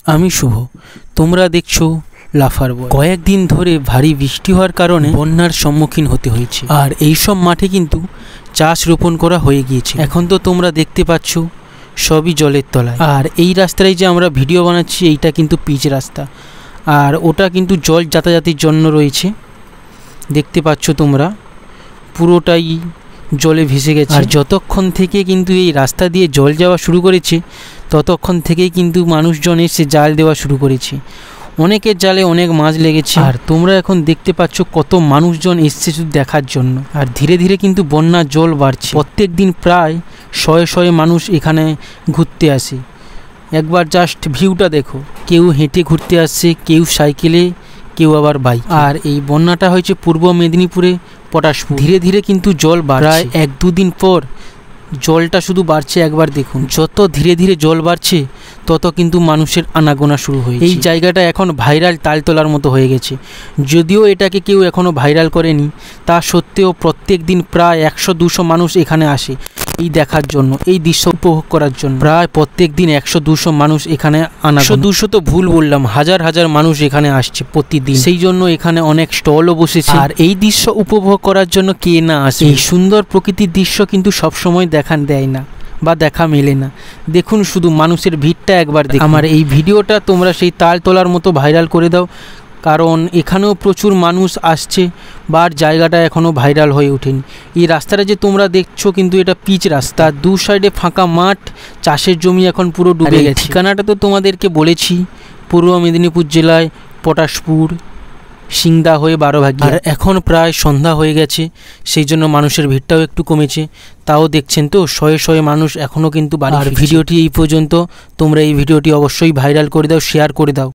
আমি শুভ, তোমরা দেখছো লাফার বয়। কয়েকদিন ধরে ভারী বৃষ্টি হওয়ার কারণে বন্যার সম্মুখীন হতে হয়েছে, আর এই সব মাঠে কিন্তু চাষ রোপণ করা হয়ে গিয়েছে। এখন তো তোমরা দেখতে পাচ্ছ সবই জলের তলায়। আর এই রাস্তায় যে আমরা ভিডিও বানাচ্ছি এইটা কিন্তু পিচ রাস্তা, আর ওটা কিন্তু জল যাতায়াতের জন্য রয়েছে। দেখতে পাচ্ছ তোমরা পুরোটাই জলে ভেসে গেছে। আর যতক্ষণ থেকে কিন্তু এই রাস্তা দিয়ে জল যাওয়া শুরু করেছে ততক্ষণ থেকেই কিন্তু মানুষজন এসে জাল দেওয়া শুরু করেছে। অনেকের জালে অনেক মাছ লেগেছে। আর তোমরা এখন দেখতে পাচ্ছ কত মানুষজন এসছে শুধু দেখার জন্য। আর ধীরে ধীরে কিন্তু বন্যার জল বাড়ছে। প্রত্যেক দিন প্রায় শয়ে শয়ে মানুষ এখানে ঘুরতে আসে। একবার জাস্ট ভিউটা দেখো, কেউ হেঁটে ঘুরতে আসছে, কেউ সাইকেলে, কেউ আবার বাইক। আর এই বন্যাটা হয়েছে পূর্ব মেদিনীপুরে পটাশপুর। ধীরে ধীরে কিন্তু জল বাড়ছে, এক দুদিন পর জলটা শুধু বাড়ছে। একবার দেখুন, যত ধীরে ধীরে জল বাড়ছে তত কিন্তু মানুষের আনাগোনা শুরু হয়েছে। এই জায়গাটা এখন ভাইরাল তালতলার মতো হয়ে গেছে। যদিও এটাকে কেউ এখনও ভাইরাল করেনি, তা সত্ত্বেও প্রত্যেক দিন প্রায় 100-200 মানুষ এখানে আসে এই দেখার জন্য, এই দৃশ্য উপভোগ করার জন্য। প্রায় প্রত্যেক দিন 100-200 মানুষ এখানে আনা। 100-200 তো ভুল বললাম, হাজার হাজার মানুষ এখানে আসছে প্রতিদিন। সেই জন্য এখানে অনেক স্টলও বসেছে। আর এই দৃশ্য উপভোগ করার জন্য কে না আসে। এই সুন্দর প্রকৃতির দৃশ্য কিন্তু সবসময় দেখা দেয় না বা দেখা মেলে না। দেখুন শুধু মানুষের ভিড়টা একবার দেখুন। আমার এই ভিডিওটা তোমরা সেই তালতলার মতো ভাইরাল করে দাও, কারণ এখানেও প্রচুর মানুষ আসছে, বা জায়গাটা এখনও ভাইরাল হয়ে ওঠেনি। এই রাস্তাটা যে তোমরা দেখছো কিন্তু এটা পিচ রাস্তা, দু সাইডে ফাঁকা মাঠ, চাষের জমি এখন পুরো ডুবে গেছে। ঠিকানাটা তো তোমাদেরকে বলেছি, পূর্ব মেদিনীপুর জেলায় পটাশপুর, সিংদা হয়ে 12ভাগী। আর এখন প্রায় সন্ধ্যা হয়ে গেছে, সেই জন্য মানুষের ভিড়টাও একটু কমেছে। তাও দেখছেন তো শয়ে শয়ে মানুষ এখনও কিন্তু বাড়ি। আর ভিডিওটি এই পর্যন্ত। তোমরা এই ভিডিওটি অবশ্যই ভাইরাল করে দাও, শেয়ার করে দাও।